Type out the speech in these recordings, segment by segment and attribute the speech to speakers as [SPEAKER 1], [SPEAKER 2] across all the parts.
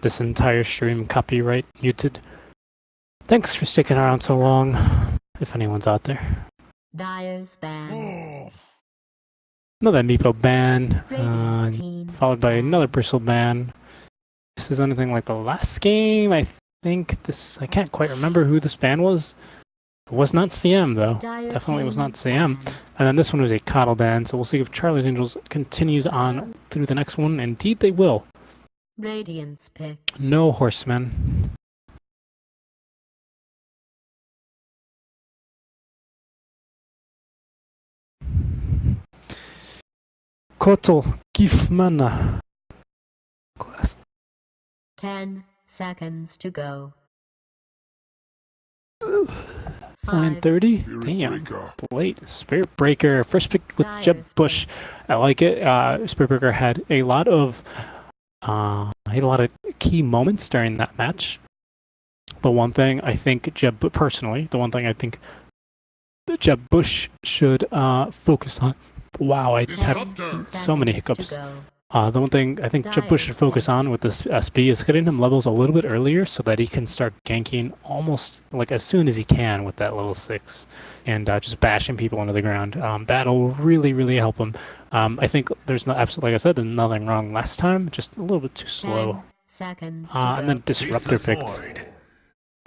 [SPEAKER 1] this entire stream copyright muted. Thanks for sticking around so long, if anyone's out there.
[SPEAKER 2] Dyer's ban.
[SPEAKER 1] Another Meepo ban, followed by another Bristle ban. This is anything like the last game. I can't quite remember who this ban was. It was not CM though. Definitely was not CM. And then this one was a Coddle ban, so we'll see if Charlie's Angels continues on through the next one. Indeed they will.
[SPEAKER 2] Radiance pick.
[SPEAKER 1] No Horsemen. Kotal Gifmana.
[SPEAKER 2] 10 seconds to go.
[SPEAKER 1] 9:30? Damn. Late. Spirit Breaker. First pick with Jeb Bush. I like it. Spirit Breaker had a lot of key moments during that match. The one thing I think Jeb Bush should focus on. Wow, I have so many hiccups. The one thing I think Jeb Bush should focus on with this SB is getting him levels a little bit earlier so that he can start ganking almost like as soon as he can with that level 6 and just bashing people into the ground. That'll really, really help him. I think there's no absolutely, like I said, there's nothing wrong last time, just a little bit too slow. And then Disruptor picks.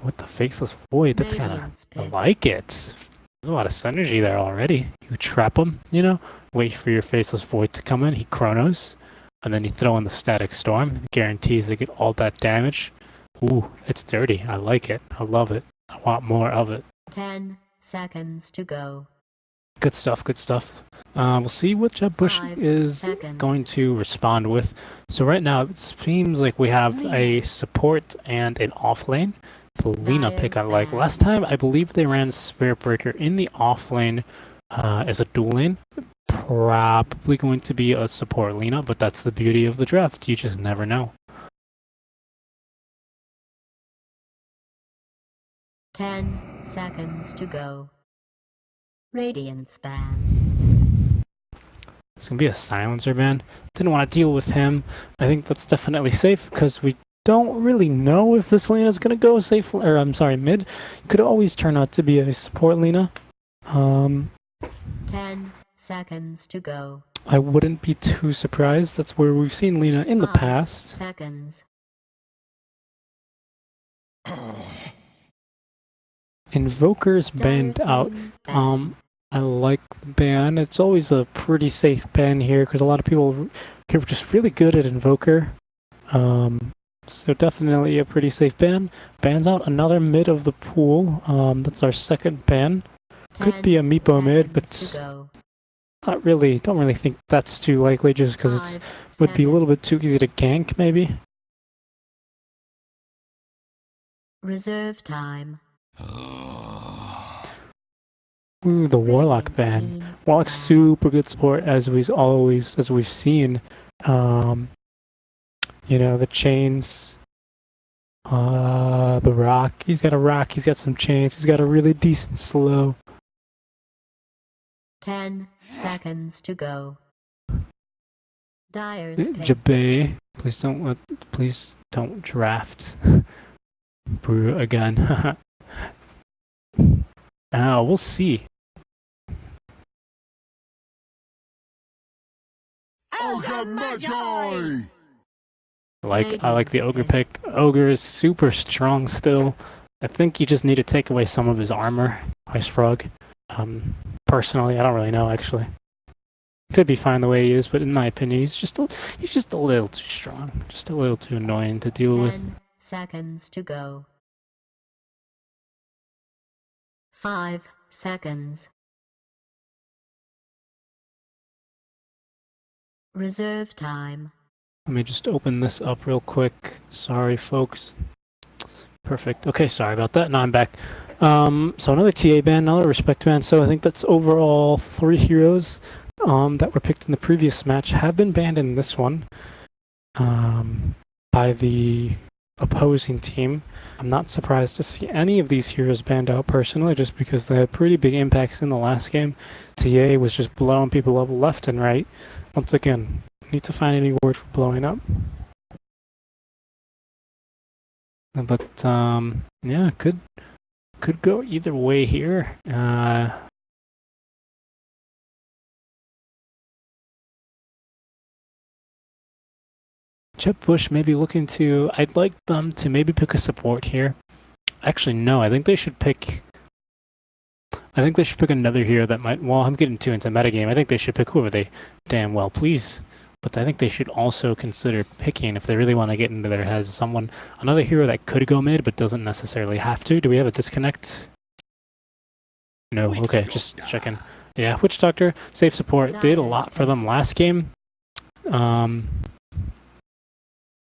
[SPEAKER 1] What the Faceless Void? That's kind of, I like it. There's a lot of synergy there already. You trap him, you know, wait for your Faceless Void to come in, he chronos. And then you throw in the Static Storm. It guarantees they get all that damage. Ooh, it's dirty. I like it. I love it. I want more of it.
[SPEAKER 2] 10 seconds to go.
[SPEAKER 1] Good stuff, good stuff. We'll see what Jeb Bush is going to respond with. So right now, it seems like we have a support and an off lane. The Lina pick I like. Last time, I believe they ran Spirit Breaker in the off lane as a dual lane. Probably going to be a support Lina, but that's the beauty of the draft. You just never know.
[SPEAKER 2] 10 seconds to go. Radiance ban.
[SPEAKER 1] It's going to be a silencer ban. Didn't want to deal with him. I think that's definitely safe because we don't really know if this Lina is going to go safe, or I'm sorry, mid. Could always turn out to be a support Lina.
[SPEAKER 2] 10 seconds to go.
[SPEAKER 1] I wouldn't be too surprised. That's where we've seen Lina in the past.
[SPEAKER 2] 5 seconds.
[SPEAKER 1] Invoker's banned out. I like the ban. It's always a pretty safe ban here because a lot of people are just really good at Invoker. So definitely a pretty safe ban. Bans out another mid of the pool. That's our second ban. Could be a Meepo mid, but not really. Don't really think that's too likely just because it would be a little bit too easy to gank maybe.
[SPEAKER 2] Reserve time.
[SPEAKER 1] Ooh, the Warlock ban. Warlock's super good support as we've seen. You know, the chains, the rock. He's got a rock, he's got some chains, he's got a really decent slow.
[SPEAKER 2] 10 seconds to go. Dyer's pick.
[SPEAKER 1] Jabay, please don't draft Brew again. We'll see. I like the Ogre pick. Ogre is super strong still. I think you just need to take away some of his armor, Ice Frog. Personally, I don't really know actually. Could be fine the way he is, but in my opinion, he's just a little too strong, just a little too annoying to deal with.
[SPEAKER 2] 10 seconds to go. 5 seconds. Reserve time.
[SPEAKER 1] Let me just open this up real quick. Sorry, folks. Perfect. Okay, sorry about that. Now I'm back. So another TA ban, another respect ban. So I think that's overall 3 heroes that were picked in the previous match have been banned in this one by the opposing team. I'm not surprised to see any of these heroes banned out personally, just because they had pretty big impacts in the last game. TA was just blowing people up left and right. Once again, need to find any word for blowing up. But yeah, could go either way here. Jeb Bush maybe looking to. I'd like them to maybe pick a support here. Actually, no. I think they should pick. I think they should pick another hero that might. Well, I'm getting too into metagame. I think they should pick whoever they damn well please. But I think they should also consider picking, if they really want to get into their heads, another hero that could go mid but doesn't necessarily have to. Do we have a disconnect? No. Okay, just checking. Yeah, Witch Doctor, safe support, did a lot for them last game.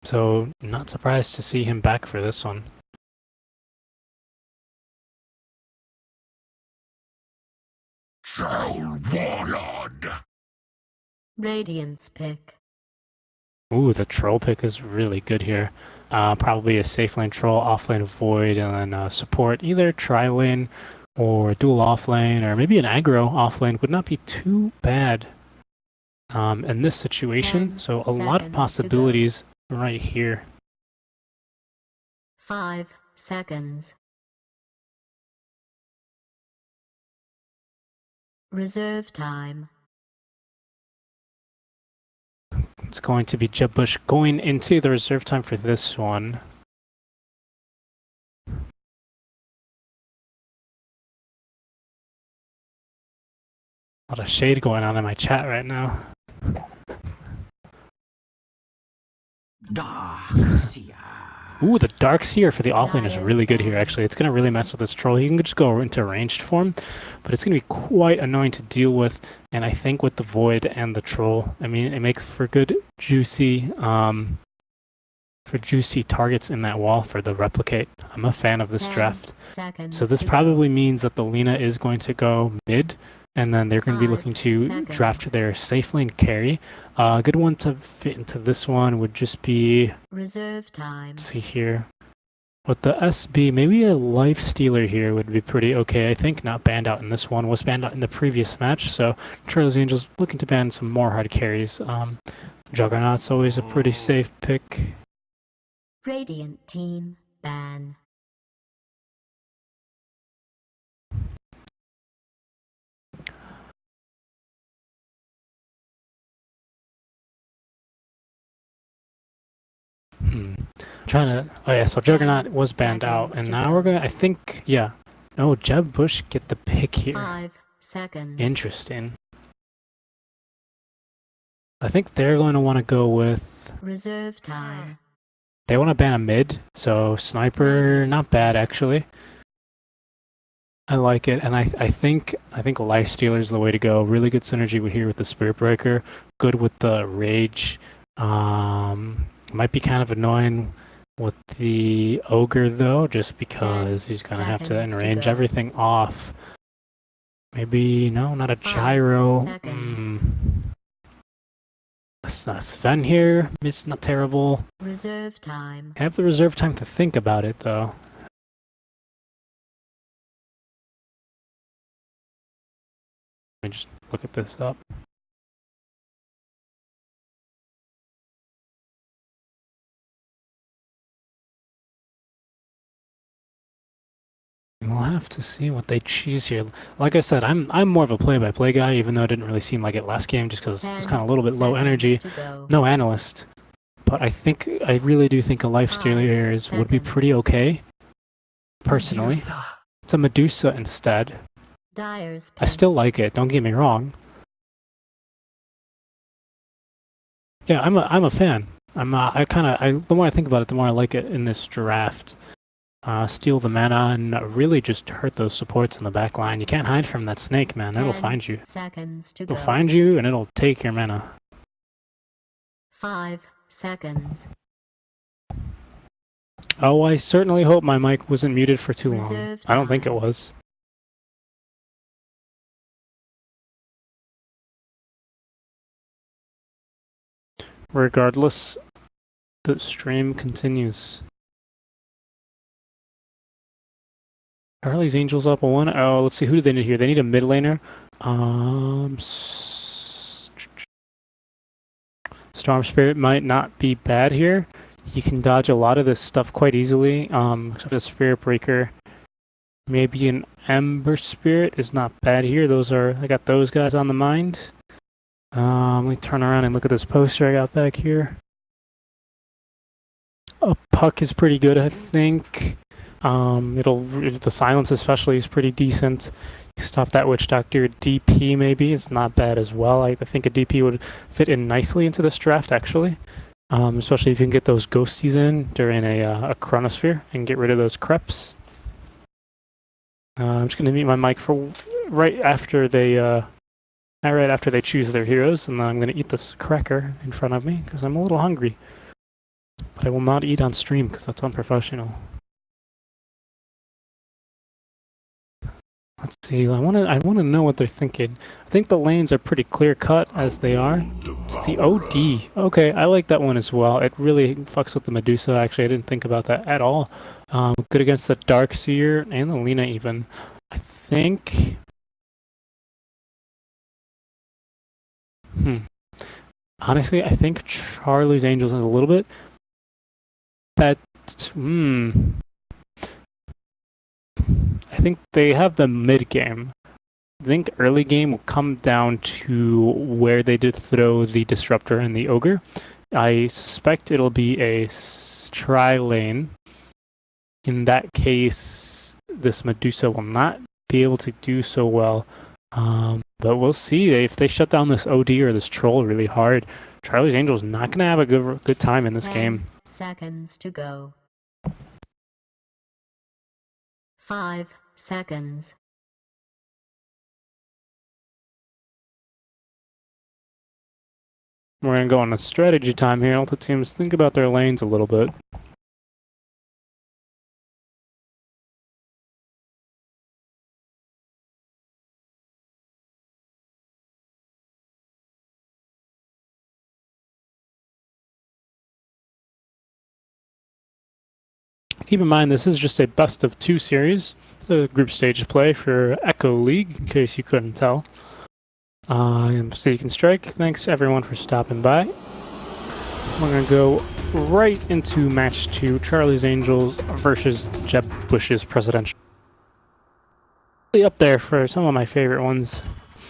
[SPEAKER 1] So not surprised to see him back for this one.
[SPEAKER 3] Warlord.
[SPEAKER 2] Radiant's pick.
[SPEAKER 1] Ooh, the troll pick is really good here. Probably a safe lane troll, off lane void, and then support either tri lane or dual off lane, or maybe an aggro off lane would not be too bad in this situation. So a lot of possibilities right here.
[SPEAKER 2] 5 seconds. Reserve time.
[SPEAKER 1] It's going to be Jeb Bush going into the reserve time for this one. A lot of shade going on in my chat right now. Ooh, the Dark Seer for the offlane is really good here, actually. It's going to really mess with this troll. He can just go into ranged form, but it's going to be quite annoying to deal with. And I think with the Void and the troll, I mean, it makes for good, juicy targets in that wall for the replicate. I'm a fan of this draft. So this probably means that the Lina is going to go mid, and then they're going to be looking to draft their safe lane carry. A good one to fit into this one would just be...
[SPEAKER 2] Reserve time.
[SPEAKER 1] Let's see here. With the SB, maybe a Life Stealer here would be pretty okay. I think not banned out in this one. Was banned out in the previous match. So Charles Angels looking to ban some more hard carries. Juggernaut's always a pretty safe pick.
[SPEAKER 2] Radiant team ban.
[SPEAKER 1] Trying to. Oh yeah, so Juggernaut was banned out, and now we're gonna. I think, yeah. No, Jeb Bush get the pick here.
[SPEAKER 2] 5 seconds.
[SPEAKER 1] Interesting. I think they're going to want to go with.
[SPEAKER 2] Reserve time.
[SPEAKER 1] They want to ban a mid, so sniper, not bad actually. I like it, and I think Life Stealer is the way to go. Really good synergy with here with the Spirit Breaker. Good with the Rage. Might be kind of annoying with the Ogre though, just because he's gonna have to enrange everything off. Maybe no, not a gyro. Sven here, it's not terrible.
[SPEAKER 2] Reserve time.
[SPEAKER 1] I have the reserve time to think about it though. Let me just look at this up. We'll have to see what they choose here. Like I said, I'm more of a play-by-play guy, even though it didn't really seem like it last game, just because it was kind of a little bit low energy. No analyst, but I really do think a Life Stealer would be pretty okay. Personally, it's a Medusa instead. I still like it. Don't get me wrong. Yeah, I'm a fan. The more I think about it, the more I like it in this draft. Steal the mana and really just hurt those supports in the back line. You can't hide from that snake, man. It'll find you. It'll find you and it'll take your mana.
[SPEAKER 2] 5 seconds.
[SPEAKER 1] Oh, I certainly hope my mic wasn't muted for too long. I don't think it was. Regardless, the stream continues. Charlie's Angels up 1. Oh, let's see. Who do they need here? They need a mid laner. Storm Spirit might not be bad here. You can dodge a lot of this stuff quite easily. Except for the Spirit Breaker. Maybe an Ember Spirit is not bad here. I got those guys on the mind. Let me turn around and look at this poster I got back here. A Puck is pretty good, I think. The silence especially is pretty decent. You stop that Witch Doctor. DP maybe is not bad as well. I think a DP would fit in nicely into this draft actually. Especially if you can get those ghosties in during a chronosphere and get rid of those creps. I'm just gonna mute my mic for right after they choose their heroes, and then I'm gonna eat this cracker in front of me because I'm a little hungry. But I will not eat on stream because that's unprofessional. Let's see. I wanna know what they're thinking. I think the lanes are pretty clear cut as they are. It's the OD. Okay, I like that one as well. It really fucks with the Medusa. Actually, I didn't think about that at all. Good against the Darkseer and the Lina even. I think. Honestly, I think Charlie's Angels is a little bit. I think they have the mid game. I think early game will come down to where they did throw the Disruptor and the Ogre. I suspect it'll be a tri-lane. In that case, this Medusa will not be able to do so well. But we'll see. If they shut down this OD or this Troll really hard, Charlie's Angels not going to have a good time in this game.
[SPEAKER 2] 10 seconds to go. 5 seconds.
[SPEAKER 1] We're going to go on a strategy time here. Let the teams think about their lanes a little bit. Keep in mind, this is just a best of 2 series, the group stage play for Echo League, in case you couldn't tell. I'm Seek and Strike. Thanks everyone for stopping by. We're going to go right into match 2, Charlie's Angels versus Jeb Bush's Presidential. Really up there for some of my favorite ones.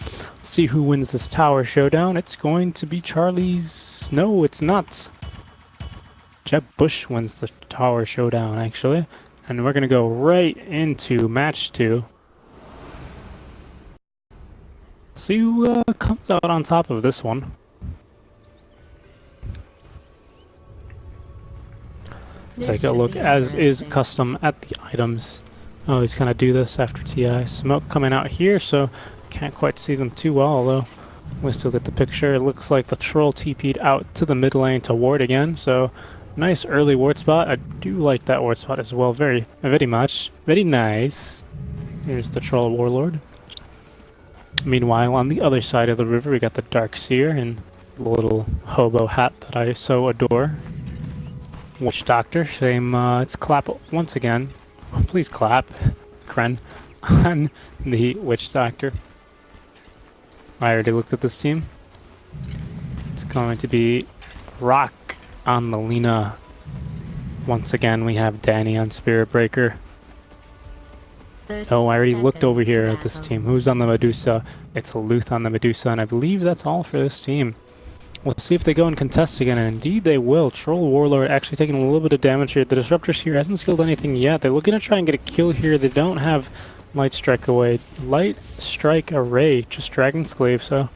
[SPEAKER 1] Let's see who wins this tower showdown. It's going to be Charlie's... No, it's not. Jeb Bush wins the tower showdown, actually. And we're going to go right into match 2. See who comes out on top of this one. Take a look, as is custom, at the items. I always kind of do this after TI. Smoke coming out here, so can't quite see them too well, although we still get the picture. It looks like the Troll TP'd out to the mid lane to ward again, so nice early ward spot. I do like that ward spot as well, very much. Very nice. Here's the Troll Warlord. Meanwhile, on the other side of the river, we got the Darkseer and the little hobo hat that I so adore. Witch Doctor, same, let's clap once again. Please clap, Kren, on the Witch Doctor. I already looked at this team. It's going to be Rock on the Lina. Once again, we have Danny on Spirit Breaker. Oh, I already looked over here at this team. Who's on the Medusa? It's a Luth on the Medusa, and I believe that's all for this team. We'll see if they go and contest again, and indeed they will. Troll Warlord actually taking a little bit of damage here. The Disruptors here hasn't skilled anything yet. They're looking to try and get a kill here. They don't have Light Strike Away. Light Strike Array, just Dragon Slave, so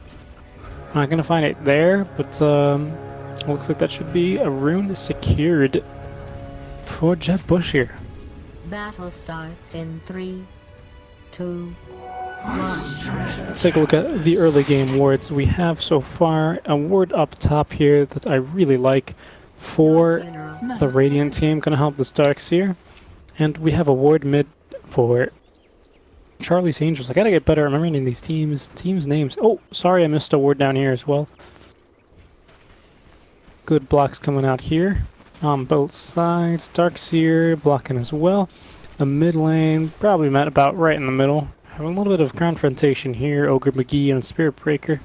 [SPEAKER 1] not gonna find it there, but looks like that should be a rune secured for Jeb Bush here.
[SPEAKER 2] Battle starts in 3, 2, 1.
[SPEAKER 1] Let's take a look at the early game wards. We have so far a ward up top here that I really like for the Radiant team, gonna help this Darkseer. And we have a ward mid for Charlie's Angels. I gotta get better at remembering these teams' names. Oh, sorry, I missed a ward down here as well. Good blocks coming out here on both sides. Darkseer blocking as well. The mid lane probably met about right in the middle. Having a little bit of confrontation here. Ogre McGee and Spirit Breaker.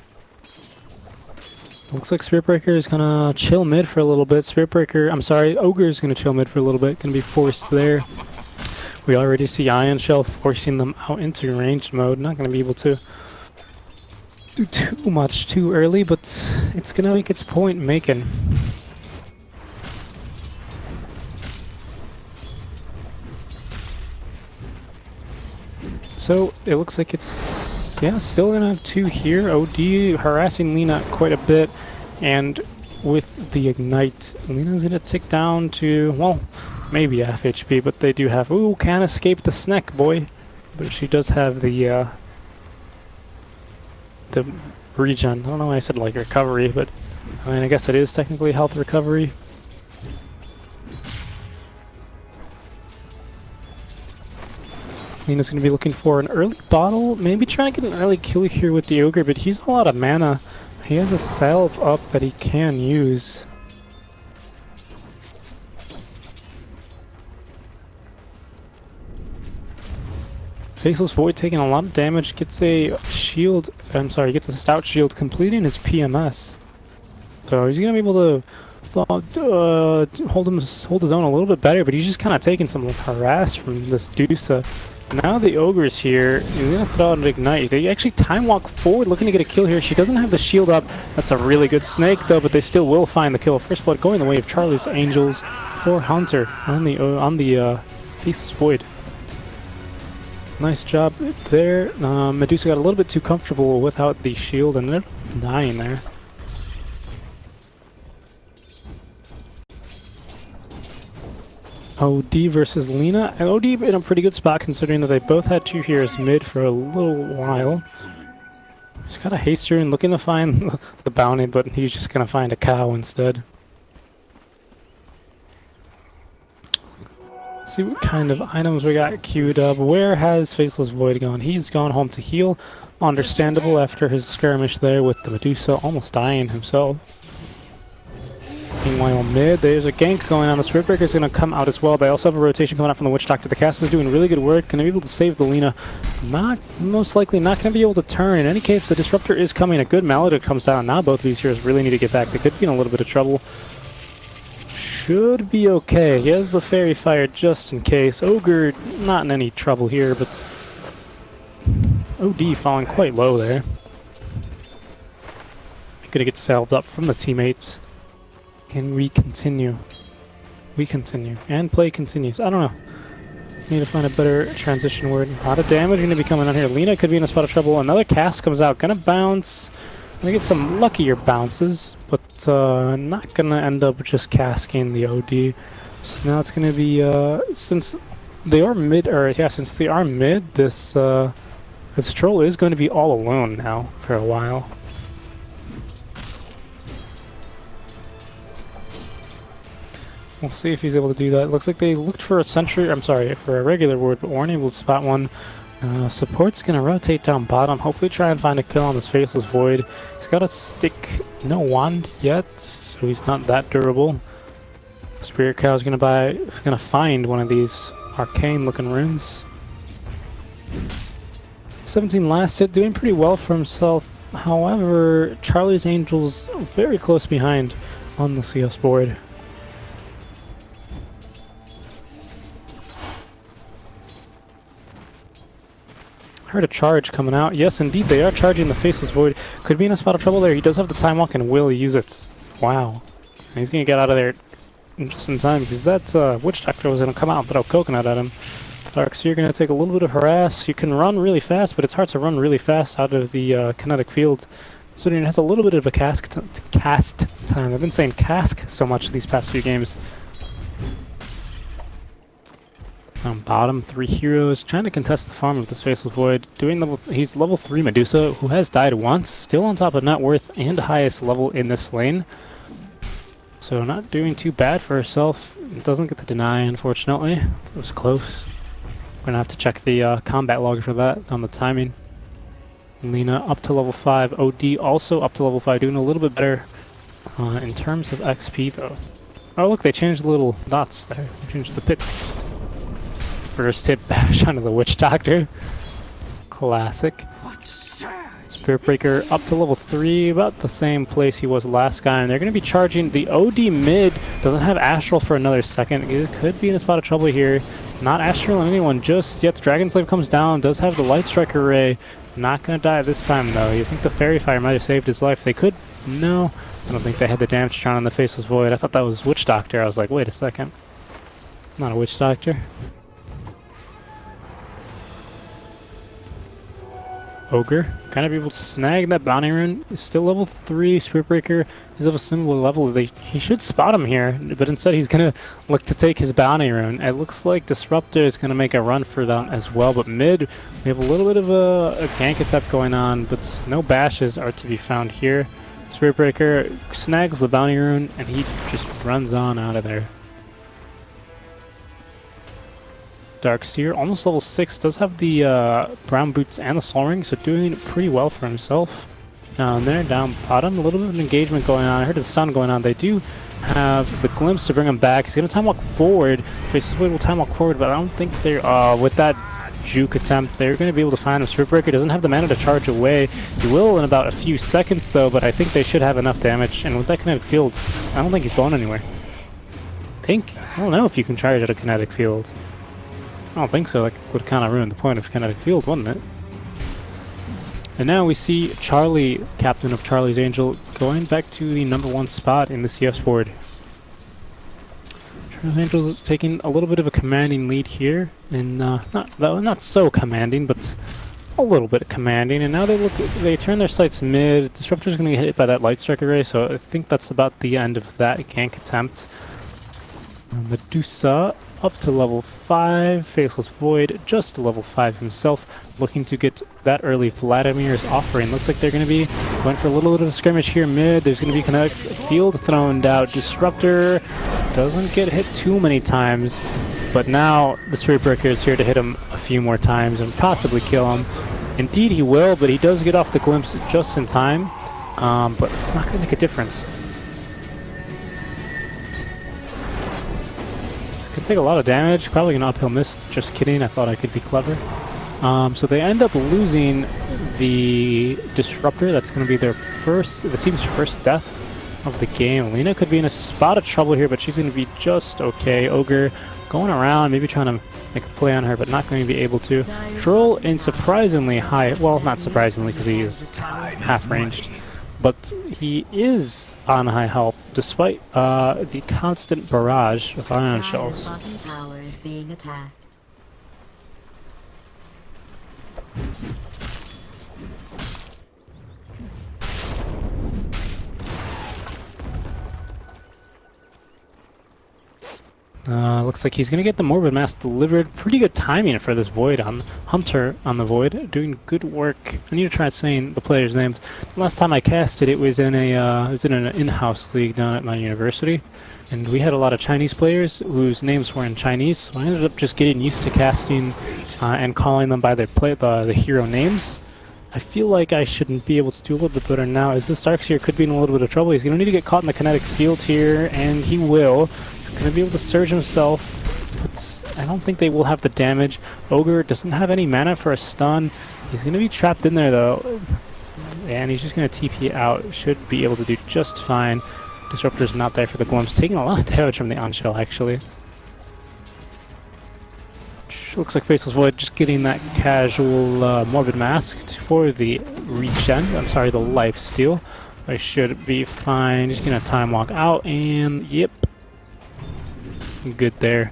[SPEAKER 1] Looks like Spirit Breaker is gonna chill mid for a little bit. Ogre is gonna chill mid for a little bit. Gonna be forced there. We already see Ion Shell forcing them out into ranged mode. Not gonna be able to do too much too early, but it's gonna make its point making. So it looks like it's, yeah, still gonna have 2 here. OD harassing Lina quite a bit, and with the Ignite, Lina's gonna tick down to, well, maybe half HP, but they do have, ooh, can't escape the snack, boy. But she does have the regen. I don't know why I said like recovery, but I mean, I guess it is technically health recovery. Lina's going to be looking for an early bottle, maybe trying to get an early kill here with the Ogre, but he's all out of mana. He has a salve up that he can use. Faceless Void taking a lot of damage, gets a shield, gets a stout shield, completing his PMS. So he's going to be able to hold his own a little bit better, but he's just kind of taking some harass from this Dusa. Now the Ogre's here. He's going to throw out an Ignite. They actually time walk forward, looking to get a kill here. She doesn't have the shield up. That's a really good snake, though, but they still will find the kill. First blood going the way of Charlie's Angels for Hunter on the Faceless Void. Nice job there. Medusa got a little bit too comfortable without the shield and ended up dying there. OD versus Lina. And OD in a pretty good spot considering that they both had 2 heroes mid for a little while. Just got a haster and looking to find the bounty, but he's just gonna find a cow instead. See what kind of items we got queued up. Where has Faceless Void gone? He's gone home to heal. Understandable after his skirmish there with the Medusa, almost dying himself. Meanwhile, mid, there's a gank going on. The Spirit Breaker is going to come out as well. They also have a rotation coming out from the Witch Doctor. The cast is doing really good work. Going to be able to save the Lina. Most likely not going to be able to turn. In any case, the Disruptor is coming. A good Maledict comes down. Now both of these heroes really need to get back. They could be in a little bit of trouble. Should be okay. He has the Fairy Fire just in case. Ogre, not in any trouble here, but OD falling quite low there. Gonna get salved up from the teammates. And we continue. And play continues. I don't know. Need to find a better transition word. A lot of damage going to be coming on here. Lina could be in a spot of trouble. Another cast comes out. Gonna bounce. Gonna get some luckier bounces, but not gonna end up just casting the OD. So now it's gonna be since they are mid, this this troll is going to be all alone now for a while. We'll see if he's able to do that. Looks like they looked for a sentry, for a regular ward, but weren't able to spot one. Support's gonna rotate down bottom, hopefully try and find a kill on this Faceless Void. He's got a stick, no wand yet, so he's not that durable. Spirit Cow's gonna find one of these arcane looking runes. 17 last hit, doing pretty well for himself. However, Charlie's Angels very close behind on the CS board. Heard a charge coming out. Yes, indeed, they are charging the Faceless Void. Could be in a spot of trouble there. He does have the time walk and will use it. Wow. And he's going to get out of there just in time because that Witch Doctor was going to come out and throw coconut at him. Dark, so you're going to take a little bit of harass. You can run really fast, but it's hard to run really fast out of the kinetic field. So it has a little bit of a cast time. I've been saying cask so much these past few games. On bottom, 3 heroes trying to contest the farm with this Faceless Void. He's level 3 Medusa, who has died once, still on top of net worth and highest level in this lane. So not doing too bad for herself. Doesn't get the deny, unfortunately. It was close. We're gonna have to check the combat log for that on the timing. Lina up to level 5. OD also up to level 5, doing a little bit better in terms of XP though. Oh look, they changed the little dots there. They changed the pit. First hit bash onto the Witch Doctor. Classic.
[SPEAKER 3] What surge
[SPEAKER 1] Spirit Breaker up to level 3, about the same place he was last guy, and they're going to be charging. The OD mid doesn't have Astral for another second. It could be in a spot of trouble here. Not Astral on anyone just yet. The Dragon Slave comes down, does have the Light Strike Array. Not going to die this time, though. You think the Fairy Fire might have saved his life? They could. No. I don't think they had the damage turn on the Faceless Void. I thought that was Witch Doctor. I was like, wait a second. Not a Witch Doctor. Ogre, kind of able to snag that bounty rune. Is still level 3. Spirit Breaker is of a similar level. He should spot him here, but instead he's going to look to take his bounty rune. It looks like Disruptor is going to make a run for that as well, but mid, we have a little bit of a gank attack going on, but no bashes are to be found here. Spirit Breaker snags the bounty rune, and he just runs on out of there. Darkseer, almost level 6, does have the brown boots and the soul ring, so doing pretty well for himself. Down there, down bottom, a little bit of an engagement going on. I heard the stun going on. They do have the glimpse to bring him back. He's going to time walk forward. Faceless Void will time walk forward, but I don't think they're, with that juke attempt, they're going to be able to find him. Spirit Breaker doesn't have the mana to charge away. He will in about a few seconds, though, but I think they should have enough damage. And with that kinetic field, I don't think he's going anywhere. I don't know if you can charge at a kinetic field. I don't think so. That would kind of ruin the point of kinetic field, wouldn't it? And now we see Charlie, captain of Charlie's Angel, going back to the #1 spot in the CS board. Charlie's Angel is taking a little bit of a commanding lead here, and not so commanding, but a little bit commanding. And now they turn their sights mid. Disruptor's going to get hit by that Light Strike Array, so I think that's about the end of that gank attempt. Medusa up to level 5, Faceless Void just to level 5 himself, looking to get that early Vladimir's offering. Looks like they're going to be going for a little bit of a skirmish here mid. There's going to be kinetic field thrown out. Disruptor doesn't get hit too many times, but now the Spirit Breaker is here to hit him a few more times and possibly kill him. Indeed he will, but he does get off the glimpse just in time, but it's not going to make a difference. Could take a lot of damage, probably an uphill miss. Just kidding, I thought I could be clever. So they end up losing the Disruptor. That's going to be their the team's first death of the game. Lena could be in a spot of trouble here, but she's going to be just okay. Ogre going around, maybe trying to make a play on her, but not going to be able to. Troll in surprisingly high, well, not surprisingly because he is half-ranged, but he is on high health despite the constant barrage of ion shells.
[SPEAKER 2] Bottom tower is being attacked.
[SPEAKER 1] Looks like he's going to get the Morbid Mask delivered. Pretty good timing for this Void on Hunter on the Void. Doing good work. I need to try saying the players' names. Last time I casted, it was in an in-house league down at my university, and we had a lot of Chinese players whose names were in Chinese. So I ended up just getting used to casting and calling them by their the hero names. I feel like I shouldn't be able to do a little bit better now, as this Darkseer could be in a little bit of trouble. He's going to need to get caught in the kinetic field here, and he will. Going to be able to surge himself, but I don't think they will have the damage. Ogre doesn't have any mana for a stun. He's going to be trapped in there though, and he's just going to TP out. Should be able to do just fine. Disruptor's not there for the glimpse, taking a lot of damage from the on-shell actually. Looks like Faceless Void just getting that casual Morbid Mask for the regen. I'm sorry, the life steal. I should be fine. Just going to time walk out, and yep. Good there.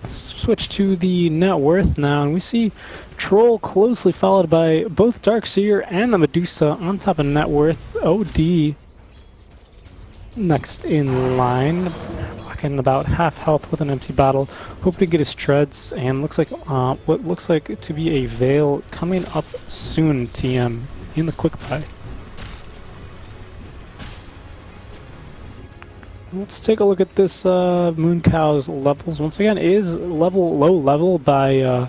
[SPEAKER 1] Switch to the net worth now, and we see Troll closely followed by both Darkseer and the Medusa on top of net worth. OD next in line, rocking about half health with an empty bottle, hoping to get his treads, and looks like what looks like to be a Veil coming up soon. TM in the quick buy. Let's take a look at this Moon Cow's levels. Once again, it is low level by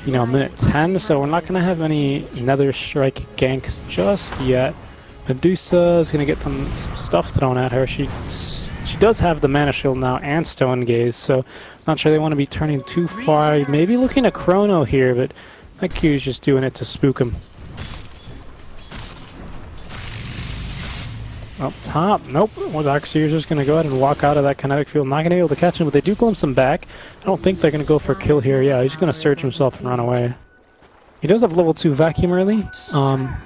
[SPEAKER 1] minute 10, so we're not going to have any Nether Strike ganks just yet. Medusa is going to get some stuff thrown at her. She does have the Mana Shield now and Stone Gaze, so not sure they want to be turning too far. Maybe looking at Chrono here, but That Q's just doing it to spook him. Up top, nope. Well, Darkseer's just going to go ahead and walk out of that kinetic field. Not going to be able to catch him, but they do glimpse him back. I don't think they're going to go for a kill here. Yeah, he's going to surge himself and run away. He does have level 2 vacuum early. I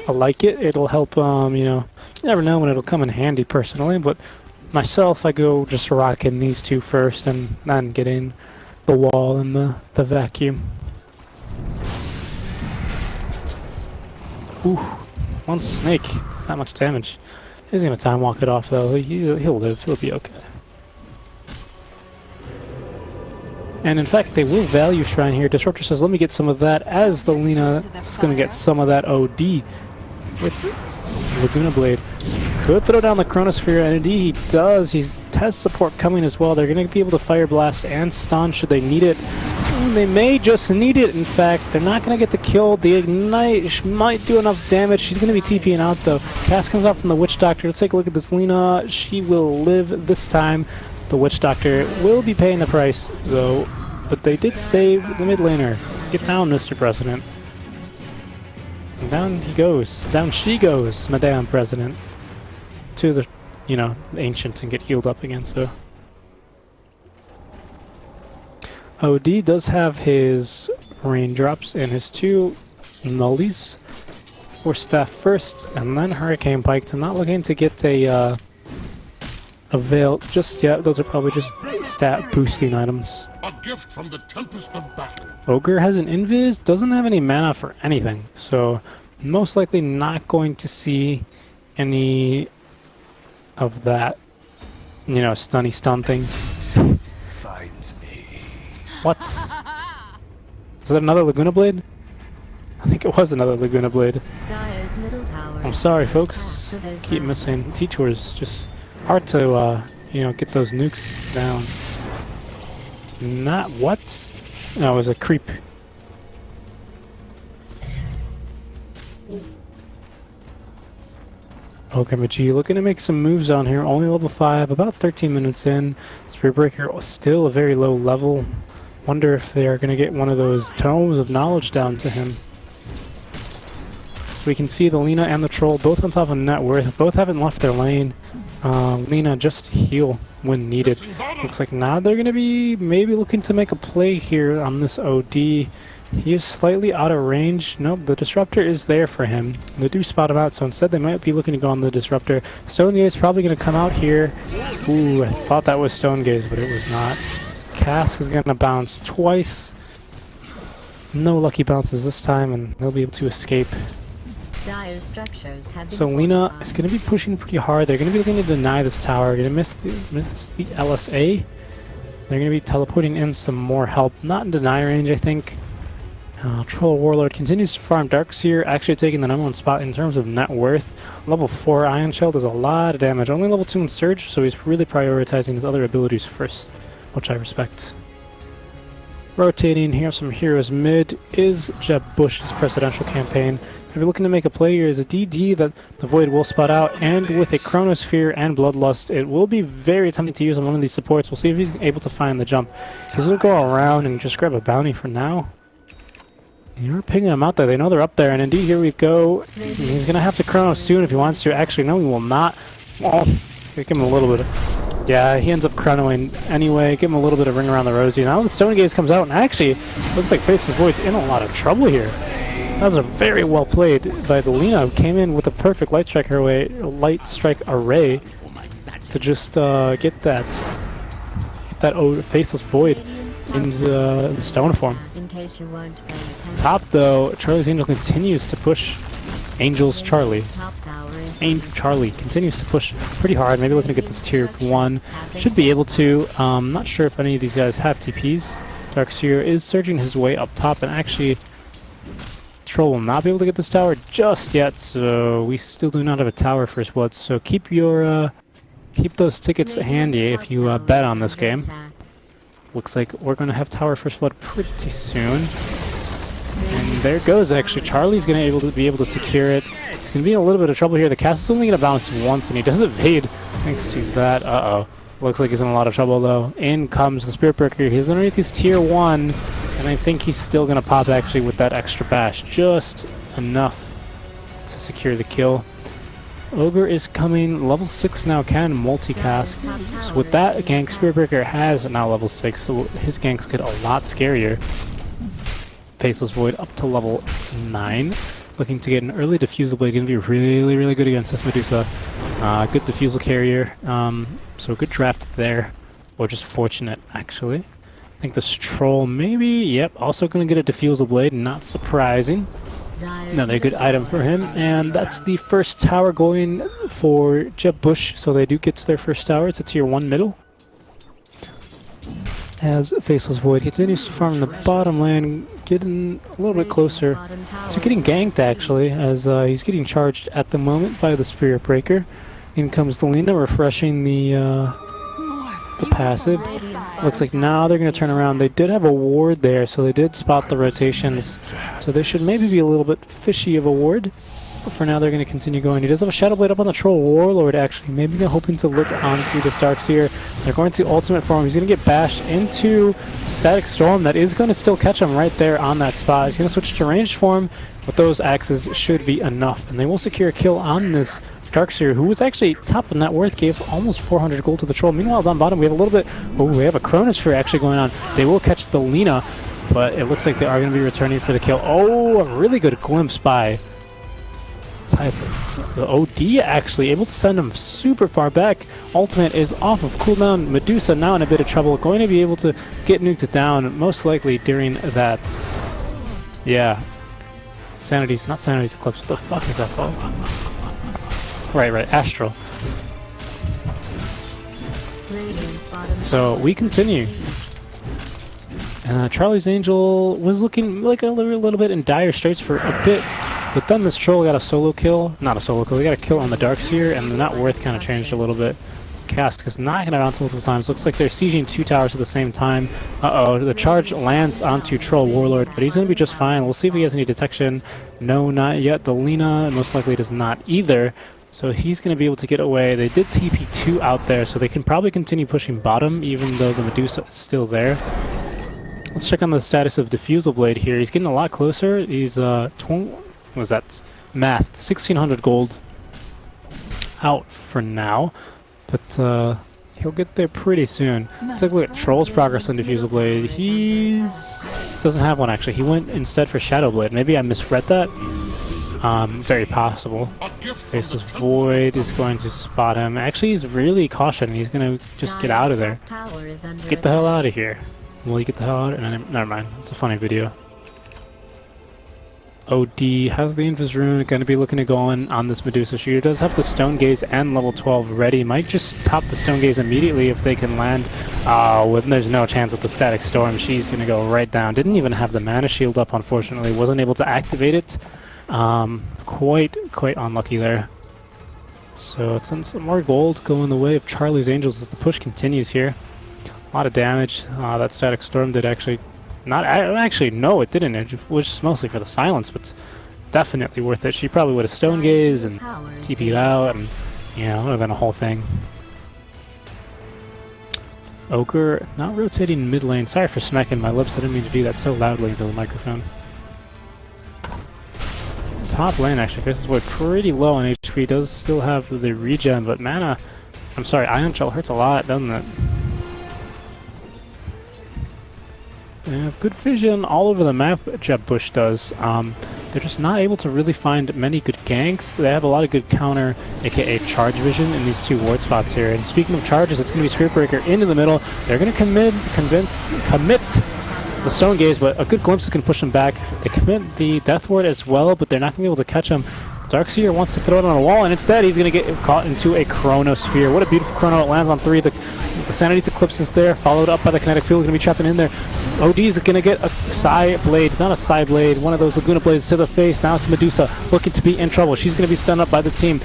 [SPEAKER 1] like it. It'll help, you know, you never know when it'll come in handy personally, but myself, I go just rocking these two first and then getting the wall and the vacuum. Ooh, one snake. It's not much damage. He's gonna time walk it off though. He'll live. He'll be okay. And in fact, they will value shrine here. Disruptor says, "Let me get some of that." As the Lina is gonna get some of that OD with Laguna Blade. Could throw down the Chronosphere, and indeed he does. He has support coming as well. They're gonna be able to Fire Blast and stun should they need it. They may just need it, in fact. They're not going to get the kill. The Ignite might do enough damage. She's going to be TPing out, though. Cast comes out from the Witch Doctor. Let's take a look at this Lina. She will live this time. The Witch Doctor will be paying the price, though. But they did save the mid laner. Get down, Mr. President. And down he goes. Down she goes, Madame President. To the, you know, Ancient and get healed up again, so... OD does have his raindrops and his 2 nullies for staff first, and then Hurricane Pike. To not looking to get a veil just yet. Those are probably just stat boosting items.
[SPEAKER 3] A gift from the Tempest of Battle.
[SPEAKER 1] Ogre has an invis, doesn't have any mana for anything, so most likely not going to see any of that, you know, stunny stun things. What? Was that another Laguna Blade? I think it was another Laguna Blade. I'm sorry, folks. Keep missing. T-Tours just hard to, you know, get those nukes down. Not what? No, it was a creep. Okay, Maji looking to make some moves on here. Only level 5, about 13 minutes in. Spirit Breaker still a very low level. Wonder if they are going to get one of those tomes of knowledge down to him. We can see the Lina and the Troll both on top of net worth. Both haven't left their lane. Lina just heal when needed. Looks like now they're going to be maybe looking to make a play here on this OD. He is slightly out of range. Nope, the Disruptor is there for him. They do spot him out, so instead they might be looking to go on the Disruptor. Stone Gaze probably going to come out here. Ooh, I thought that was Stone Gaze, but it was not. Cask is going to bounce twice. No lucky bounces this time, and they'll be able to escape. So Lina is going to be pushing pretty hard. They're going to be looking to deny this tower. Going to miss the LSA. They're going to be teleporting in some more help. Not in deny range, I think. Troll Warlord continues to farm Darkseer, actually taking the #1 spot in terms of net worth. Level 4 Ion Shell does a lot of damage. Only level 2 in Surge, so he's really prioritizing his other abilities first, which I respect. Rotating here, some heroes mid is Jeb Bush's presidential campaign. If you're looking to make a play here, is a DD that the Void will spot out, and with a Chronosphere and Bloodlust, it will be very tempting to use on one of these supports. We'll see if he's able to find the jump. He's going to go around and just grab a bounty for now. You're pinging them out there. They know they're up there, and indeed, here we go. He's going to have to Chrono soon if he wants to. Actually, no, he will not. Oh, give him a little bit of... Yeah, he ends up chronoing anyway. Give him a little bit of ring around the rosy. Now the Stone Gaze comes out, and actually, looks like Faceless Void's in a lot of trouble here. That was a very well played by the Lina, who came in with a perfect Light Strike array to just get that Faceless Void into the stone form. Top though, Charlie's Angel continues to push. Charlie continues to push pretty hard. Maybe looking to get this tier 1. Should be able to. Not sure if any of these guys have TPs. Darkseer is surging his way up top, and actually Troll will not be able to get this tower just yet, so we still do not have a tower First Blood. So keep those tickets handy if you bet on this game. Looks like we're going to have tower First Blood pretty soon. And there goes, actually. Charlie's going to be able to secure it. He's going to be in a little bit of trouble here. The cast is only going to bounce once, and he does evade thanks to that. Uh-oh. Looks like he's in a lot of trouble, though. In comes the Spirit Breaker. He's underneath his tier 1. And I think he's still going to pop actually with that extra bash. Just enough to secure the kill. Ogre is coming level 6 now, can multicast. So with that gank, Spirit Breaker has now level 6, so his ganks get a lot scarier. Faceless Void up to level 9. Looking to get an early Diffusal Blade, going to be really, really good against this Medusa. Good Diffusal Carrier, so good draft there. Or just fortunate, actually. I think this Troll maybe, yep, also going to get a Diffusal Blade, not surprising. Another good item for him, and that's the first tower going for Jeb Bush, so they do get to their first tower. It's a tier 1 middle. As Faceless Void continues to farm in the bottom lane, getting a little bit closer to getting ganked actually, as he's getting charged at the moment by the Spirit Breaker. In comes the Lina, refreshing the passive. Looks like now they're going to turn around. They did have a ward there, so they did spot the rotations. So they should maybe be a little bit fishy of a ward. But for now, they're going to continue going. He does have a Shadow Blade up on the Troll Warlord, actually. Maybe they're hoping to look onto the Darkseer. They're going to ultimate for him. He's going to get bashed into a Static Storm that is going to still catch him right there on that spot. He's going to switch to ranged form, but those axes should be enough. And they will secure a kill on this Darkseer, who was actually top of net worth, gave almost 400 gold to the Troll. Meanwhile, down bottom, we have a little bit... Oh, we have a Chronosphere actually going on. They will catch the Lina, but it looks like they are going to be returning for the kill. Oh, a really good glimpse by the OD, actually, able to send him super far back. Ultimate is off of cooldown. Medusa now in a bit of trouble. Going to be able to get nuked down, most likely during that... Yeah. Sanity's... Not Sanity's Eclipse. What the fuck is that called? Right, Astral. So we continue. Charlie's Angel was looking like a little bit in dire straits for a bit, but then this Troll got a solo kill. Not a solo kill, he got a kill on the Darkseer, and the net worth kind of changed a little bit. Cast is knocking it out multiple times. Looks like they're sieging 2 towers at the same time. Uh-oh, the charge lands onto Troll Warlord, but he's going to be just fine. We'll see if he has any detection. No, not yet. The Lina most likely does not either. So he's going to be able to get away. They did TP2 out there, so they can probably continue pushing bottom, even though the Medusa is still there. Let's check on the status of Diffusal Blade here. He's getting a lot closer. He's, what was that? Math. 1,600 gold out for now. But, he'll get there pretty soon. Let's take a look at Troll's progress on Diffusal Blade. Doesn't have one, actually. He went instead for Shadow Blade. Maybe I misread that. Very possible. Faceless Void is going to spot him. Actually, he's really cautioned. He's going to just get out of there. Get the hell out of here. Will he get the hell out? Never mind. It's a funny video. OD has the Invis Rune. Going to be looking to go on this Medusa. She does have the Stone Gaze and level 12 ready. Might just pop the Stone Gaze immediately if they can land. When there's no chance with the Static Storm. She's going to go right down. Didn't even have the Mana Shield up, unfortunately. Wasn't able to activate it. Quite unlucky there. So it's some more gold going the way of Charlie's Angels as the push continues here. A lot of damage. That Static Storm did actually not... Actually, no, it didn't. It was just mostly for the silence, but it's definitely worth it. She probably would have Stone Gaze and TP'd out, and, you know, it would have been a whole thing. Ogre not rotating mid lane. Sorry for smacking my lips. I didn't mean to do that so loudly into the microphone. Top lane actually, Faceless Void pretty low on HP, does still have the regen, but mana, I'm sorry, Ion Shell hurts a lot, doesn't it? They have good vision all over the map, Jeb Bush does. They're just not able to really find many good ganks. They have a lot of good counter, aka charge vision, in these 2 ward spots here. And speaking of charges, it's going to be Spirit Breaker into the middle. They're going to commit the Stone Gaze, but a good glimpse can push them back. They commit the Death Ward as well, but they're not going to be able to catch him. Darkseer wants to throw it on a wall, and instead he's going to get caught into a Chronosphere. What a beautiful Chrono. It lands on 3. The Sanity's Eclipse is there, followed up by the Kinetic Field. Going to be trapping in there. OD's going to get a Psy Blade, not a Psy Blade, one of those Laguna Blades to the face. Now it's Medusa looking to be in trouble. She's going to be stunned up by the team.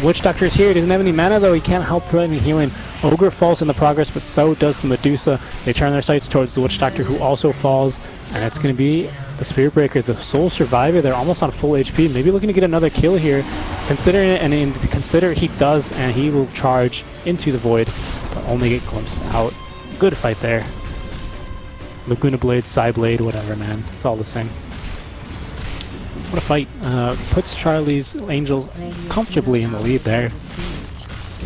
[SPEAKER 1] Witch Doctor is here. He doesn't have any mana, though. He can't help provide any healing. Ogre falls in the progress, but so does the Medusa. They turn their sights towards the Witch Doctor, who also falls. And it's going to be the Spirit Breaker, the sole survivor. They're almost on full HP. Maybe looking to get another kill here. Considering it, and to consider he does, and he will charge into the Void, but only get glimpsed out. Good fight there. Laguna Blade, Psy Blade, whatever, man. It's all the same. What a fight. Puts Charlie's Angels comfortably in the lead there.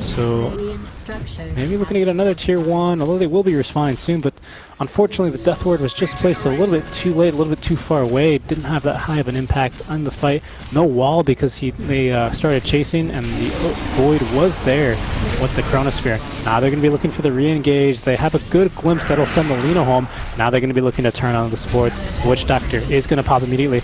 [SPEAKER 1] So maybe we're going to get another tier 1, although they will be respawning soon, but unfortunately the Death Ward was just placed a little bit too late, a little bit too far away. Didn't have that high of an impact on the fight. No wall because they started chasing, and the Void was there with the Chronosphere. Now they're going to be looking for the re-engage. They have a good glimpse that'll send the Lina home. Now they're going to be looking to turn on the supports. Witch Doctor is going to pop immediately.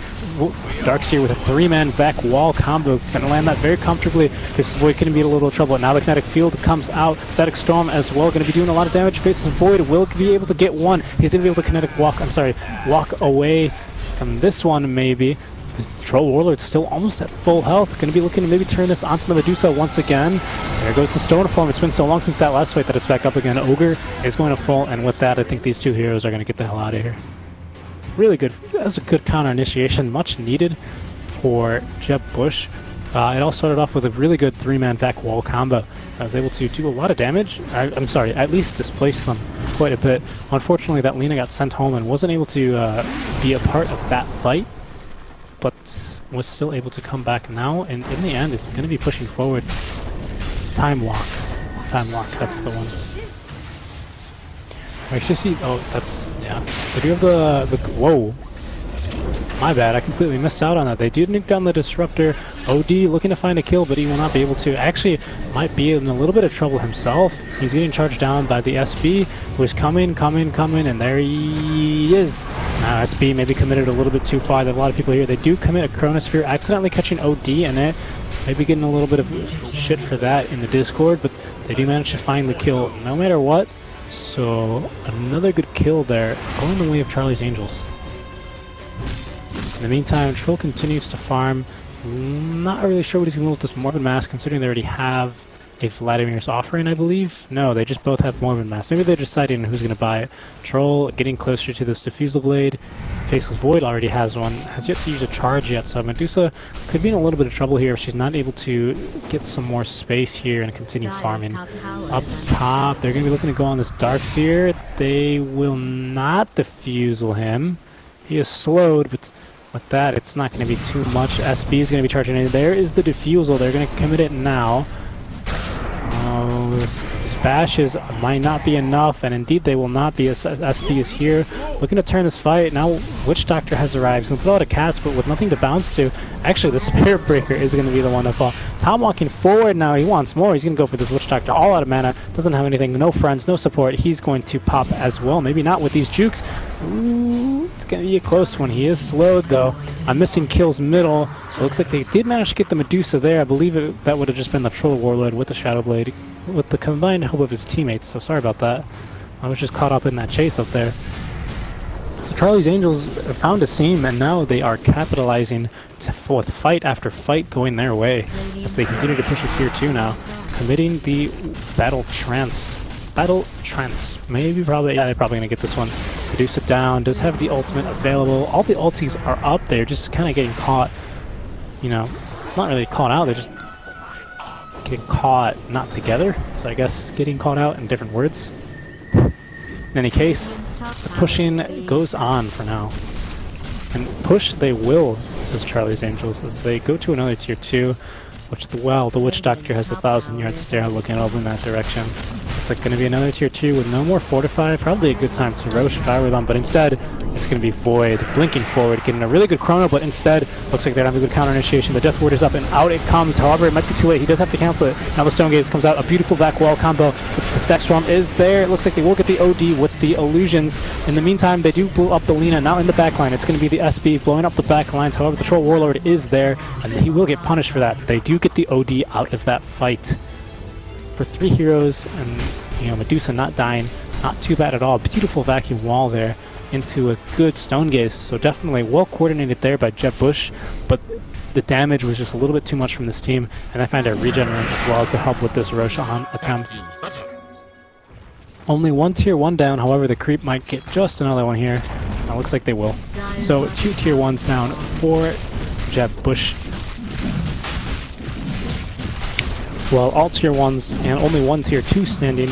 [SPEAKER 1] Darkseer with a 3-man back wall combo. Going to land that very comfortably. This is Void going to be in a little trouble. Now the Kinetic Field comes out. Static Storm as well. Going to be doing a lot of damage. Faces Void. Will be able to get one. He's going to be able to walk away from this one maybe. Troll Warlord's still almost at full health. Going to be looking to maybe turn this onto the Medusa once again. There goes the Stone Form. It's been so long since that last fight that it's back up again. Ogre is going to fall, and with that, I think these two heroes are going to get the hell out of here. Really good. That was a good counter initiation, much needed for Jeb Bush. It all started off with a really good 3-man vac wall combo. I was able to do a lot of damage. I'm sorry, at least displace them quite a bit. Unfortunately, that Lina got sent home and wasn't able to be a part of that fight, but was still able to come back now, and in the end is going to be pushing forward. Time Walk, that's the one. Oh, that's, yeah. They do have the whoa. My bad, I completely missed out on that. They did nuke down the Disruptor. OD looking to find a kill, but he will not be able to. Actually, might be in a little bit of trouble himself. He's getting charged down by the SB, who is coming, and there he is. Now, SB maybe committed a little bit too far. There are a lot of people here. They do commit a Chronosphere, accidentally catching OD in it. Maybe getting a little bit of shit for that in the Discord, but they do manage to find the kill no matter what. So, another good kill there, going the way of Charlie's Angels. In the meantime, Troll continues to farm. Not really sure what he's going to do with this Morbid Mask, considering they already have a Vladimir's Offering, I believe. No, they just both have Morbid Mask. Maybe they're deciding who's going to buy it. Troll getting closer to this Diffusal Blade. Faceless Void already has one. Has yet to use a charge yet, so Medusa could be in a little bit of trouble here if she's not able to get some more space here and continue farming. Up top, they're going to be looking to go on this Darkseer. They will not Diffusal him. He is slowed, but with that, it's not going to be too much. SB is going to be charging in. There is the Diffusal. They're going to commit it now. Oh, this bashes might not be enough, and indeed they will not be, as SB is here looking to turn this fight. Now Witch Doctor has arrived. He's going to throw out a cast, but with nothing to bounce to. Actually, the Spirit Breaker is going to be the one to fall. Tom walking forward now. He wants more. He's going to go for this Witch Doctor. All out of mana. Doesn't have anything. No friends. No support. He's going to pop as well. Maybe not with these jukes. Ooh, it's going to be a close one. He is slowed, though. I'm missing kills middle. It looks like they did manage to get the Medusa there. I believe that would have just been the Troll Warlord with the Shadow Blade, with the combined help of his teammates. So sorry about that. I was just caught up in that chase up there. So Charlie's Angels found a seam, and now they are capitalizing with fight after fight going their way as they continue to push a tier 2 now, committing the Battle Trance. Maybe, probably, yeah, they're probably going to get this one. Medusa down, does have the ultimate available. All the ultis are up there, just kind of getting caught, you know, not really caught out, they're just getting caught not together. So I guess getting caught out in different words. In any case, the pushing goes on for now. And push they will, says Charlie's Angels, as they go to another tier 2, which, the Witch Doctor has a 1,000-yard stare looking over in that direction. Looks like going to be another tier 2 with no more Fortify. Probably a good time to Roche if I were them, but instead it's going to be Void blinking forward, getting a really good chrono, but instead looks like they're having a good counter initiation. The Death Ward is up and out it comes. However, it might be too late. He does have to cancel it. Now the Stone Gaze comes out. A beautiful back wall combo. The Stack Storm is there. It looks like they will get the OD with the illusions. In the meantime, they do blow up the Lina now in the back line. It's going to be the SB blowing up the back lines. However, the Troll Warlord is there, and he will get punished for that. They do get the OD out of that fight. For 3 heroes, and you know, Medusa not dying, not too bad at all. Beautiful vacuum wall there into a good Stone Gaze. So definitely well coordinated there by Jeb Bush, but the damage was just a little bit too much from this team, and I find a Regenerate as well to help with this Roshan attempt. Only one tier 1 down, however the creep might get just another one here. It looks like they will. So 2 tier 1s down for Jeb Bush. Well, all tier 1s and only 1 tier 2 standing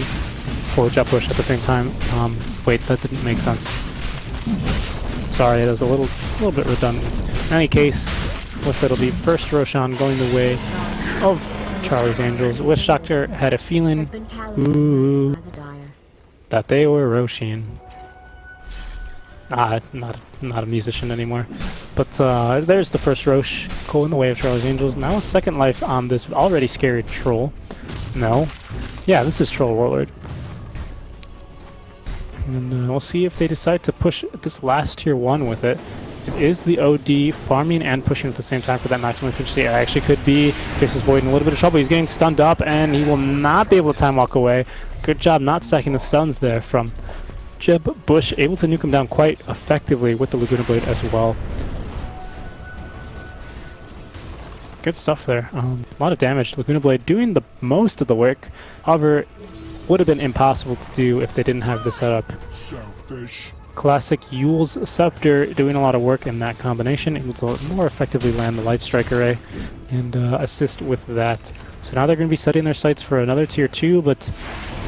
[SPEAKER 1] for Jeb Bush at the same time. Wait, that didn't make sense. Sorry, that was a little bit redundant. In any case, looks like it'll be first Roshan going the way of Charlie's Angels. Witch Doctor had a feeling that they were Roshan. Not a musician anymore. But there's the first Rosh going the way of Charlie's Angels. Now a second life on this already scared troll. No. Yeah, this is Troll Warlord. And we'll see if they decide to push this last tier 1 with it. It is the OD farming and pushing at the same time for that maximum efficiency. It actually could be. This is Void in a little bit of trouble. He's getting stunned up and he will not be able to time walk away. Good job not stacking the stuns there from Jeb Bush, able to nuke him down quite effectively with the Laguna Blade as well. Good stuff there. A lot of damage. Laguna Blade doing the most of the work. However, would have been impossible to do if they didn't have the setup.
[SPEAKER 3] Selfish.
[SPEAKER 1] Classic Yule's Scepter doing a lot of work in that combination, able to more effectively land the Light Strike Array and assist with that. So now they're going to be setting their sights for another tier 2, but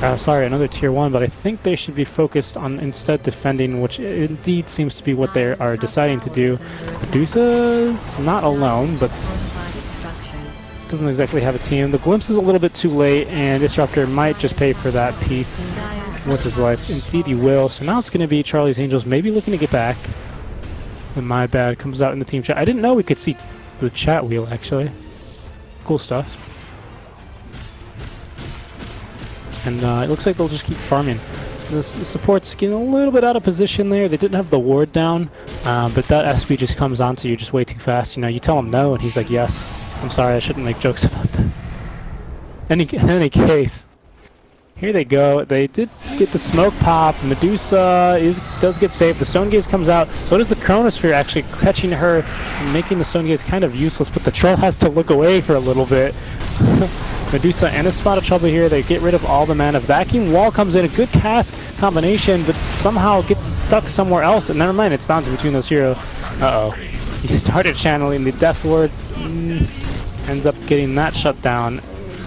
[SPEAKER 1] another tier 1, but I think they should be focused on instead defending, which indeed seems to be what they are deciding to do. Medusa's not alone, but doesn't exactly have a team. The Glimpse is a little bit too late, and Disruptor might just pay for that piece with his life. Indeed he will. So now it's going to be Charlie's Angels maybe looking to get back. And my bad comes out in the team chat. I didn't know we could see the chat wheel, actually. Cool stuff. And it looks like they'll just keep farming. The support's getting a little bit out of position there. They didn't have the ward down, but that SB just comes onto you just way too fast. You know, you tell him no, and he's like, yes. I'm sorry, I shouldn't make jokes about that. In any case, here they go. They did get the smoke popped. Medusa does get saved. The Stone Gaze comes out. So does the Chronosphere, actually catching her and making the Stone Gaze kind of useless, but the troll has to look away for a little bit. Medusa and a spot of trouble here. They get rid of all the mana. Vacuum Wall comes in. A good cast combination, but somehow gets stuck somewhere else. And never mind, it's bouncing between those heroes. Uh-oh. He started channeling the Death Ward. Ends up getting that shut down,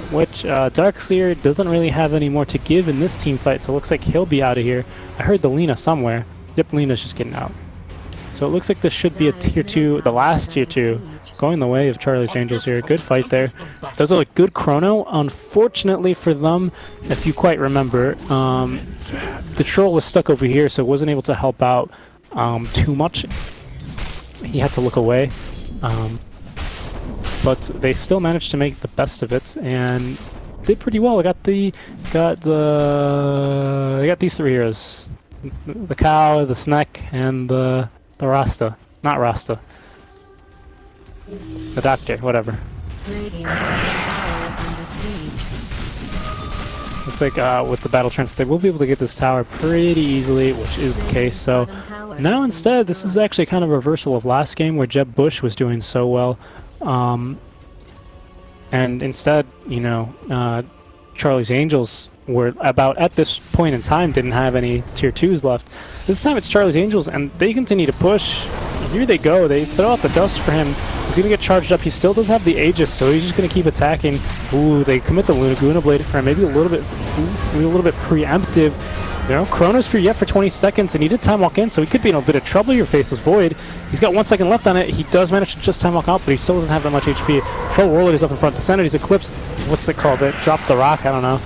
[SPEAKER 1] which Darkseer doesn't really have any more to give in this team fight, so it looks like he'll be out of here. I heard the Lina somewhere. Yep, Lina's just getting out. So it looks like this should be a tier 2, the last tier 2, going the way of Charlie's Angels here. Good fight there. Does a good chrono. Unfortunately for them, if you quite remember, the troll was stuck over here, so wasn't able to help out too much. He had to look away. But they still managed to make the best of it and did pretty well. They got these 3 heroes: the cow, the snack, and the Rasta. Not Rasta. The doctor, whatever. Looks like with the battle trance, they will be able to get this tower pretty easily, which is the case. So now instead, this is actually kind of a reversal of last game where Jeb Bush was doing so well. And instead, you know, Charlie's Angels were about, at this point in time, didn't have any tier 2s left. This time it's Charlie's Angels, and they continue to push. Here they go. They throw out the dust for him. He's going to get charged up. He still does have the Aegis, so he's just going to keep attacking. Ooh, they commit the Laguna Blade for him. Maybe a little bit preemptive. You know, Chronosphere yet for 20 seconds, and he did time walk in, so he could be in a bit of trouble here, Faceless Void. He's got 1 second left on it. He does manage to just time walk out, but he still doesn't have that much HP. Troll Warlord is up in front. The Sanity's Eclipse, what's it called? It dropped the rock, I don't know.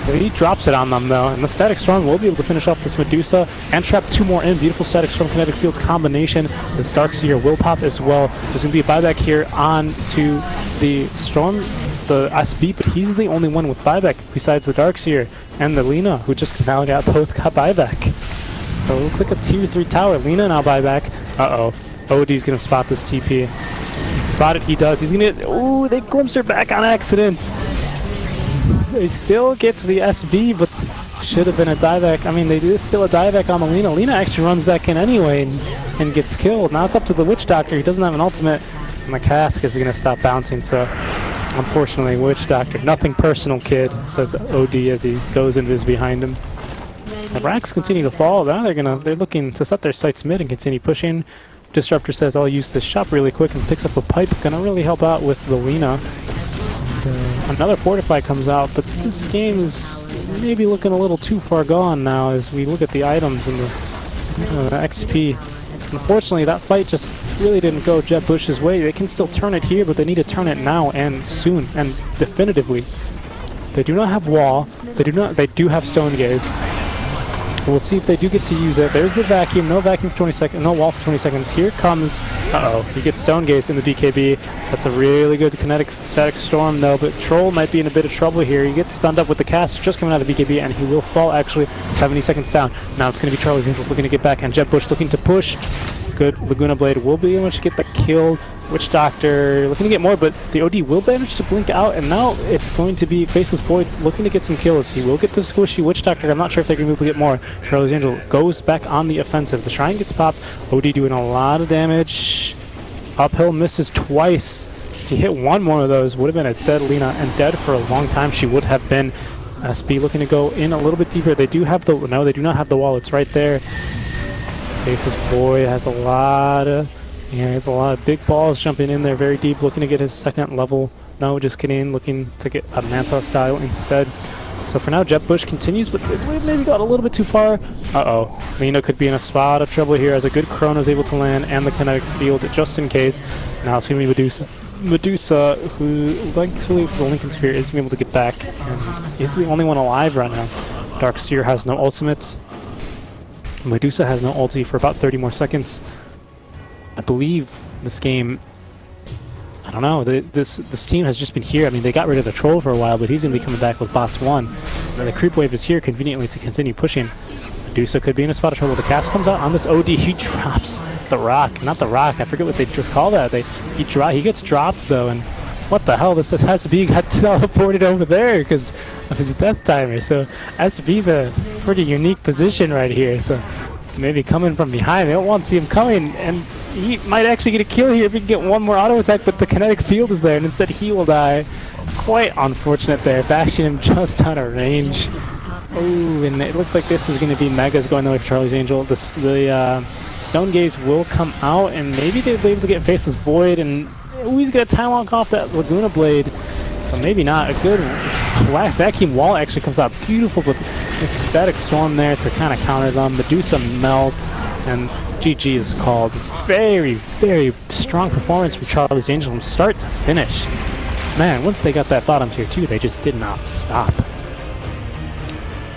[SPEAKER 1] But he drops it on them, though, and the Static Storm will be able to finish off this Medusa and trap 2 more in. Beautiful Static Storm Kinetic Fields combination. The Darkseer will pop as well. There's going to be a buyback here on to the Storm, the SB, but he's the only one with buyback besides the Darkseer and the Lina, who just now got buyback. So it looks like a tier 3 tower. Lina now buyback. Uh-oh. OD's going to spot this TP. Spot it, he does. He's going to... Ooh, they glimpse her back on accident. They still get to the SB, but should have been a dieback. I mean, they do still a dieback on the Lina. Lina actually runs back in anyway and gets killed. Now it's up to the Witch Doctor. He doesn't have an ultimate, and the cask is going to stop bouncing, so unfortunately, Witch Doctor. Nothing personal, kid, says OD as he goes and is behind him. The racks continue to fall. Now they're looking to set their sights mid and continue pushing. Disruptor says, I'll use this shop really quick, and picks up a pipe. Gonna really help out with the Lina. Another Fortify comes out, but this game is maybe looking a little too far gone now as we look at the items and XP. Unfortunately, that fight just really didn't go Jeb Bush's way. They can still turn it here, but they need to turn it now and soon and definitively. They do not have wall. They do have stone gaze. We'll see if they do get to use it. There's the vacuum. No vacuum for 20 seconds. No wall for 20 seconds. Here comes... Uh-oh. He gets stone gaze in the BKB. That's a really good kinetic static storm, though. But Troll might be in a bit of trouble here. He gets stunned up with the cast just coming out of BKB, and he will fall, actually, 70 seconds down. Now it's going to be Charlie's Angels looking to get back, and Jeb Bush looking to push. Good. Laguna Blade will be able to get the kill. Witch Doctor looking to get more, but the OD will manage to blink out, and now it's going to be Faceless Void looking to get some kills. He will get the squishy Witch Doctor. I'm not sure if they're going to be able to get more. Charlie's Angel goes back on the offensive. The Shrine gets popped. OD doing a lot of damage. Uphill misses twice. If he hit one more of those, would have been a dead Lena, and dead for a long time she would have been. SB looking to go in a little bit deeper. They do have the... No, they do not have the wall. It's right there. Faceless Void has a lot of... Yeah, there's a lot of big balls jumping in there very deep, looking to get his second level. No, just kidding, looking to get a Manta style instead. So for now, Jeb Bush continues, but it maybe got a little bit too far. Uh-oh. Lena could be in a spot of trouble here as a good Chrono is able to land and the kinetic field just in case. Now it's going to be Medusa. Medusa, who, thankfully for the Lincoln Sphere, is able to get back. And is the only one alive right now. Darkseer has no ultimate. Medusa has no ulti for about 30 more seconds. I believe this game, I don't know, this team has just been here. I mean, they got rid of the Troll for a while, but he's going to be coming back with bots 1. And the creep wave is here conveniently to continue pushing. Medusa could be in a spot of trouble. The cast comes out on this OD. He drops the rock. Not the rock. I forget what they call that. He gets dropped, though, and what the hell? This SB got teleported over there because of his death timer. So SB's a pretty unique position right here. So maybe coming from behind. They don't want to see him coming, and he might actually get a kill here if he can get one more auto attack, but the kinetic field is there, and instead he will die. Quite unfortunate there, bashing him just out of range. Oh, and it looks like this is going to be Megas going the way for Charlie's Angel. The Stone Gaze will come out, and maybe they'll be able to get Faceless Void, and he's going to time lock off that Laguna Blade. So maybe not. A good vacuum wall actually comes out beautiful, but there's a static storm there to kind of counter them. Medusa melts, and GG is called. Very, very strong performance from Charlie's Angel from start to finish. Man, once they got that bottom tier 2, they just did not stop.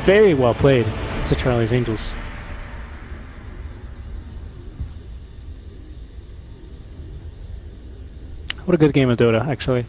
[SPEAKER 1] Very well played to Charlie's Angels. What a good game of Dota, actually.